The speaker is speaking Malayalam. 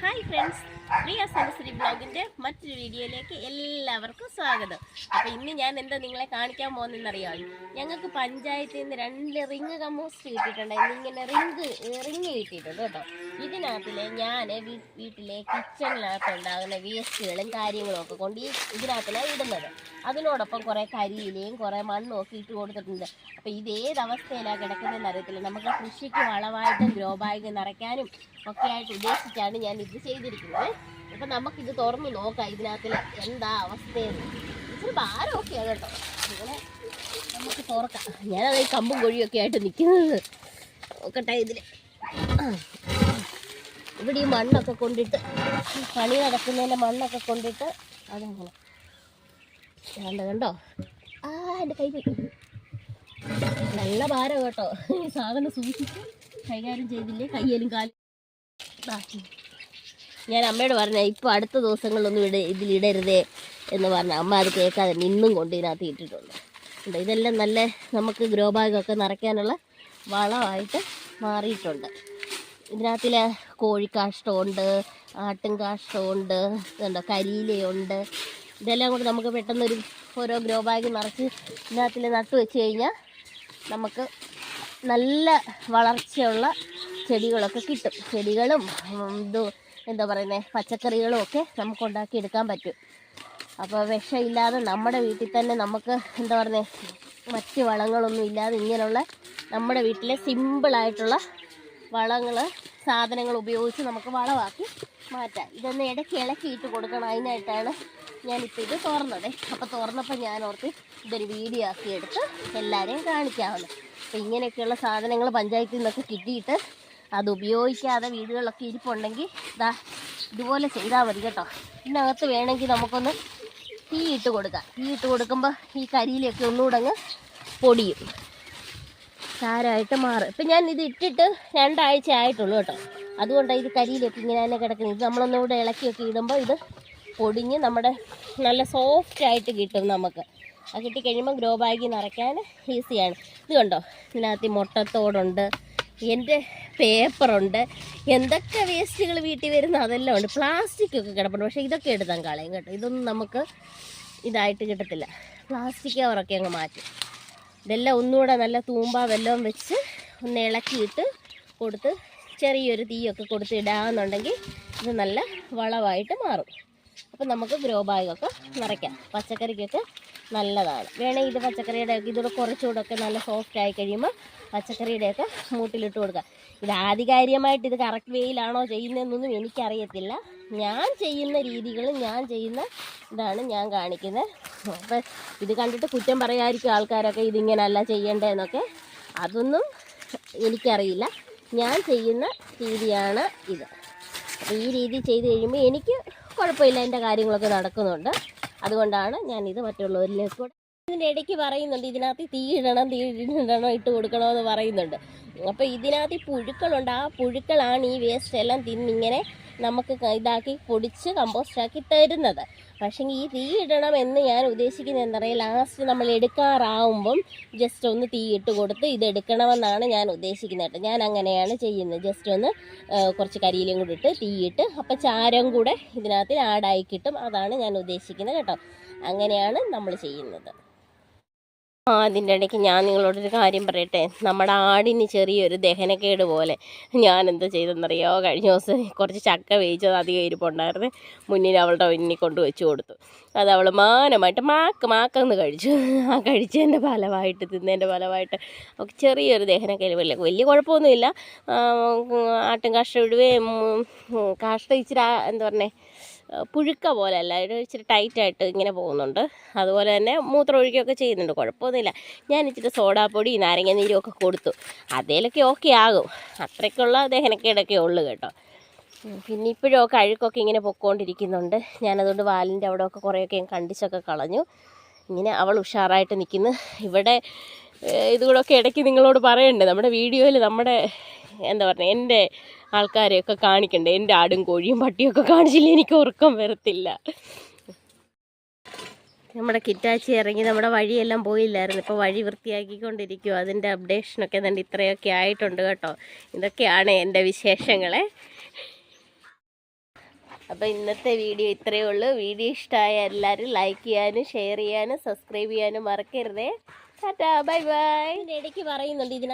ഹായ് ഫ്രണ്ട്സ്, പ്രിയ സരസ്വതി ബ്ലോഗിൻ്റെ മറ്റൊരു വീഡിയോയിലേക്ക് എല്ലാവർക്കും സ്വാഗതം. അപ്പോൾ ഇന്ന് ഞാൻ എന്താ നിങ്ങളെ കാണിക്കാൻ പോകുന്നതെന്നറിയാമോ? ഞങ്ങൾക്ക് പഞ്ചായത്തിൽ നിന്ന് 2 റിങ് കമ്പോസ്റ്റ് കിട്ടിയിട്ടുണ്ടായിരുന്നു. ഇങ്ങനെ റിങ് കിട്ടിയിട്ടുണ്ട് കേട്ടോ. ഇതിനകത്തിലെ ഞാൻ വീട്ടിലെ കിച്ചണിനകത്ത് ഉണ്ടാകുന്ന വേസ്റ്റുകളും കാര്യങ്ങളും ഒക്കെ കൊണ്ട് ഇതിനകത്തിലാണ് ഇടുന്നത്. അതിനോടൊപ്പം കുറേ കരിയിലയും കുറേ മണ്ണും ഒക്കെ ഇട്ട് കൊടുത്തിട്ടുണ്ട്. അപ്പോൾ ഇതേതവസ്ഥയിലാണ് കിടക്കുന്നതെന്ന് അറിയത്തില്ല. നമുക്ക് കൃഷിക്ക് വളമായിട്ടും ഗ്രോ ബാഗ് നിറയ്ക്കാനും ഒക്കെ ആയിട്ട് ഉദ്ദേശിച്ചാണ് ഞാൻ ഇത് ചെയ്തിരിക്കുന്നത്. അപ്പം നമുക്കിത് തുറന്ന് നോക്കാം ഇതിനകത്തിൽ എന്താ അവസ്ഥയെന്ന്. ഇച്ചിരി ഭാരമൊക്കെയാണ് കേട്ടോ. അങ്ങനെ നമുക്ക് തുറക്കാം. ഞാനത് ഈ കമ്പും കൊഴിയൊക്കെ ആയിട്ട് നിൽക്കുന്നത് നോക്കട്ടെ. ഇവിടെ ഈ മണ്ണൊക്കെ കൊണ്ടിട്ട് പണി നടക്കുന്നതിൻ്റെ മണ്ണൊക്കെ കൊണ്ടിട്ട് അതങ്ങനെ കണ്ടോ. എൻ്റെ കൈ പോയി. നല്ല ഭാരം കേട്ടോ. ഈ സാധനം സൂക്ഷിച്ച് കൈകാര്യം ചെയ്തില്ലേ കയ്യിലും കാലും. ഞാൻ അമ്മയോട് പറഞ്ഞ ഇപ്പോൾ അടുത്ത ദിവസങ്ങളിലൊന്നും ഇതിലിടരുതേ എന്ന് പറഞ്ഞ അമ്മ അത് കേൾക്കാതെ നിന്നും കൊണ്ട് ഇതിനകത്ത് ഇട്ടിട്ടുണ്ട്. ഇതെല്ലാം നല്ല നമുക്ക് ഗ്രോ ബാഗൊക്കെ നിറയ്ക്കാനുള്ള വളമായിട്ട് മാറിയിട്ടുണ്ട്. ഇതിനകത്തിൽ കോഴിക്കാഷ്ടമുണ്ട്, ആട്ടും കാഷ്ടമുണ്ട്, ഇതുണ്ടോ കരിയിലയുണ്ട്. ഇതെല്ലാം കൂടി നമുക്ക് പെട്ടെന്നൊരു ഓരോ ഗ്രോ ബാഗ് നിറച്ച് ഇതിനകത്തിൽ നട്ടു വെച്ച് കഴിഞ്ഞാൽ നമുക്ക് നല്ല വളർച്ചയുള്ള ചെടികളൊക്കെ കിട്ടും. ചെടികളും എന്താ പറയുന്നത് പച്ചക്കറികളും ഒക്കെ നമുക്ക് ഉണ്ടാക്കിയെടുക്കാൻ പറ്റും. അപ്പോൾ വിഷമില്ലാതെ നമ്മുടെ വീട്ടിൽ തന്നെ നമുക്ക് എന്താ പറയുന്നത് മറ്റ് വളങ്ങളൊന്നും ഇല്ലാതെ ഇങ്ങനെയുള്ള നമ്മുടെ വീട്ടിലെ സിമ്പിളായിട്ടുള്ള സാധനങ്ങൾ ഉപയോഗിച്ച് നമുക്ക് വളമാക്കി മാറ്റാം. ഇതൊന്ന് ഇടയ്ക്ക് ഇളക്കിയിട്ട് കൊടുക്കണം. അതിനായിട്ടാണ് ഞാനിപ്പോൾ ഇത് തുറന്നത്. അപ്പോൾ തുറന്നപ്പോൾ ഞാൻ ഓർത്ത് ഇതൊരു വീഡിയോ ആക്കി എടുത്ത് എല്ലാവരെയും കാണിക്കാവുന്നു. അപ്പോൾ ഇങ്ങനെയൊക്കെയുള്ള സാധനങ്ങൾ പഞ്ചായത്തിൽ നിന്നൊക്കെ കിട്ടിയിട്ട് അത് ഉപയോഗിക്കാതെ വീടുകളിലൊക്കെ ഇരിപ്പുണ്ടെങ്കിൽ ഇതുപോലെ ചെയ്താൽ മതി കേട്ടോ. ഇതിനകത്ത് വേണമെങ്കിൽ നമുക്കൊന്ന് തീ ഇട്ട് കൊടുക്കാം. തീ ഇട്ട് കൊടുക്കുമ്പോൾ ഈ കരിയിലൊക്കെ ഒന്നുകൂടെ അങ്ങ് പൊടിയും, ചാരമായിട്ട് മാറും. ഇപ്പം ഞാൻ ഇത് ഇട്ടിട്ട് 2 ആഴ്ച ആയിട്ടുള്ളൂ കേട്ടോ. അതുകൊണ്ടാണ് ഇത് കരിയിലൊക്കെ ഇങ്ങനെ തന്നെ കിടക്കുന്നത്. ഇത് നമ്മളൊന്നുകൂടെ ഇളക്കിയൊക്കെ ഇടുമ്പോൾ ഇത് പൊടിഞ്ഞ് നമ്മുടെ നല്ല സോഫ്റ്റായിട്ട് കിട്ടും നമുക്ക്. അത് കിട്ടിക്കഴിയുമ്പോൾ ഗ്രോ ബാഗിൽ നിറയ്ക്കാൻ ഈസിയാണ്. ഇത് കണ്ടോ, ഇതിനകത്ത് മുട്ടത്തോടുണ്ട്, എൻ്റെ പേപ്പറുണ്ട്, എന്തൊക്കെ വേസ്റ്റുകൾ വീട്ടിൽ വരുന്ന അതെല്ലാം ഉണ്ട്. പ്ലാസ്റ്റിക്കൊക്കെ കിടപ്പുണ്ട്. പക്ഷേ ഇതൊക്കെ എടുത്താൽ കളയും കേട്ടോ. ഇതൊന്നും നമുക്ക് ഇതായിട്ട് കിട്ടത്തില്ല. പ്ലാസ്റ്റിക് കവറൊക്കെ അങ്ങ് മാറ്റും. ഇതെല്ലാം ഒന്നുകൂടെ നല്ല തൂമ്പ വെല്ലവും വെച്ച് ഒന്ന് ഇളക്കിയിട്ട് കൊടുത്ത് ചെറിയൊരു തീയൊക്കെ കൊടുത്ത് ഇടാമെന്നുണ്ടെങ്കിൽ ഇത് നല്ല വളമായിട്ട് മാറും. അപ്പം നമുക്ക് ഗ്രോ ബാഗൊക്കെ നിറയ്ക്കാം. പച്ചക്കറിക്കൊക്കെ നല്ലതാണ്. വേണമെങ്കിൽ ഇത് പച്ചക്കറിയുടെയൊക്കെ ഇതോടെ കുറച്ചുകൂടെയൊക്കെ നല്ല സോഫ്റ്റ് ആയി കഴിയുമ്പോൾ പച്ചക്കറിയുടെയൊക്കെ മൂട്ടിലിട്ട് കൊടുക്കാം. ഇത് ആധികാരികമായിട്ട് ഇത് കറക്റ്റ് വേയിലാണോ ചെയ്യുന്നതെന്നൊന്നും എനിക്കറിയത്തില്ല. ഞാൻ ചെയ്യുന്ന രീതികൾ ഞാൻ ചെയ്യുന്ന ഇതാണ് ഞാൻ കാണിക്കുന്നത്. അപ്പം ഇത് കണ്ടിട്ട് കുറ്റം പറയാതിരിക്കും ആൾക്കാരൊക്കെ ഇതിങ്ങനെയല്ല ചെയ്യേണ്ടതെന്നൊക്കെ. അതൊന്നും എനിക്കറിയില്ല. ഞാൻ ചെയ്യുന്ന രീതിയാണ് ഇത്. അപ്പോൾ ഈ രീതി ചെയ്ത് കഴിയുമ്പോൾ എനിക്ക് കുഴപ്പമില്ല, എൻ്റെ കാര്യങ്ങളൊക്കെ നടക്കുന്നുണ്ട്. അതുകൊണ്ടാണ് ഞാനിത് മറ്റുള്ളവരിലേക്ക് കൂടെ ഇതിൻ്റെ ഇടയ്ക്ക് പറയുന്നുണ്ട് ഇതിനകത്ത് തീ ഇടണം ഇട്ട് കൊടുക്കണമെന്ന് പറയുന്നുണ്ട്. അപ്പോൾ ഇതിനകത്ത് പുഴുക്കളുണ്ട്. ആ പുഴുക്കളാണ് ഈ വേസ്റ്റ് എല്ലാം തിന്നിങ്ങനെ നമുക്ക് ഇതാക്കി പൊടിച്ച് കമ്പോസ്റ്റാക്കി തരുന്നത്. പക്ഷേ ഈ തീ ഇടണം എന്ന് ഞാൻ ഉദ്ദേശിക്കുന്നത് എന്താ പറയുക, ലാസ്റ്റ് നമ്മൾ എടുക്കാറാവുമ്പം ജസ്റ്റ് ഒന്ന് തീ ഇട്ട് കൊടുത്ത് ഇത് എടുക്കണമെന്നാണ് ഞാൻ ഉദ്ദേശിക്കുന്നത് കേട്ടോ. ഞാൻ അങ്ങനെയാണ് ചെയ്യുന്നത്. ജസ്റ്റ് ഒന്ന് കുറച്ച് കരിയിലും കൂടി ഇട്ട് തീയിട്ട് അപ്പം ചാരം കൂടെ ഇതിനകത്ത് ആഡായി കിട്ടും. അതാണ് ഞാൻ ഉദ്ദേശിക്കുന്നത് കേട്ടോ. അങ്ങനെയാണ് നമ്മൾ ചെയ്യുന്നത്. അതിൻ്റെ ഇടയ്ക്ക് ഞാൻ നിങ്ങളോടൊരു കാര്യം പറയട്ടെ. നമ്മുടെ ആടിന് ചെറിയൊരു ദഹനക്കേട് പോലെ ഞാൻ എന്താ ചെയ്തെന്നറിയോ, കഴിഞ്ഞ ദിവസം കുറച്ച് ചക്ക വേവിച്ചത് അധികം ഇരിപ്പുണ്ടായിരുന്നു. മുന്നിൽ അവളുടെ മുന്നിൽ കൊണ്ട് വെച്ച് കൊടുത്തു. അത് അവൾ മാനമായിട്ട് മാക്കെന്ന് കഴിച്ചു. ആ കഴിച്ചതിൻ്റെ ഫലമായിട്ട് തിന്നതിൻ്റെ ഫലമായിട്ട് അവൾക്ക് ചെറിയൊരു ദഹനക്കേട് വലിയ കുഴപ്പമൊന്നുമില്ല. ആട്ടും കാഷ്ടം ഇടുകയും കാഷ്ടം ഇച്ചിരി എന്താ പറഞ്ഞേ പുഴുക്ക പോലെ അല്ല, ഇച്ചിരി ടൈറ്റായിട്ട് ഇങ്ങനെ പോകുന്നുണ്ട്. അതുപോലെ തന്നെ മൂത്രം ഒഴിക്കുകയൊക്കെ ചെയ്യുന്നുണ്ട്. കുഴപ്പമൊന്നുമില്ല. ഞാൻ ഇച്ചിരി സോഡാപ്പൊടി നാരങ്ങ നീരും ഒക്കെ കൊടുത്തു. അതേലൊക്കെ ഓക്കെ ആകും. അത്രയ്ക്കുള്ള ദഹനക്കേടൊക്കെ ഉള്ളു കേട്ടോ. പിന്നെ ഇപ്പോഴൊക്കെ അഴുക്കൊക്കെ ഇങ്ങനെ പൊക്കോണ്ടിരിക്കുന്നുണ്ട്. ഞാനതുകൊണ്ട് വാലിൻ്റെ അവിടെയൊക്കെ കുറേയൊക്കെ ഞാൻ കണ്ടിച്ചൊക്കെ കളഞ്ഞു. ഇങ്ങനെ അവൾ ഉഷാറായിട്ട് നിൽക്കുന്നു. ഇവിടെ ഇതുകൂടെയൊക്കെ ഇടയ്ക്ക് നിങ്ങളോട് പറയണ്ടേ, നമ്മുടെ വീഡിയോയിൽ നമ്മുടെ എന്താ പറയുക എൻ്റെ ആൾക്കാരെയൊക്കെ കാണിക്കണ്ടേ. എൻ്റെ ആടും കോഴിയും പട്ടിയൊക്കെ കാണിച്ചില്ല എനിക്ക് ഉറക്കം വരത്തില്ല. നമ്മുടെ കിറ്റാച്ചി ഇറങ്ങി നമ്മുടെ വഴിയെല്ലാം പോയില്ലായിരുന്നു. ഇപ്പോൾ വഴി വൃത്തിയാക്കിക്കൊണ്ടിരിക്കുമോ. അതിൻ്റെ അപ്ഡേഷനൊക്കെ തന്നെ ഇത്രയൊക്കെ ആയിട്ടുണ്ട് കേട്ടോ. ഇതൊക്കെയാണ് എൻ്റെ വിശേഷങ്ങളെ. അപ്പോൾ ഇന്നത്തെ വീഡിയോ ഇത്രയേ ഉള്ളൂ. വീഡിയോ ഇഷ്ടമായ എല്ലാവരും ലൈക്ക് ചെയ്യാനും ഷെയർ ചെയ്യാനും സബ്സ്ക്രൈബ് ചെയ്യാനും മറക്കരുതേ. Tata, bye bye. ഇടയ്ക്ക് പറയുന്നുണ്ട് ഇതിനകത്ത്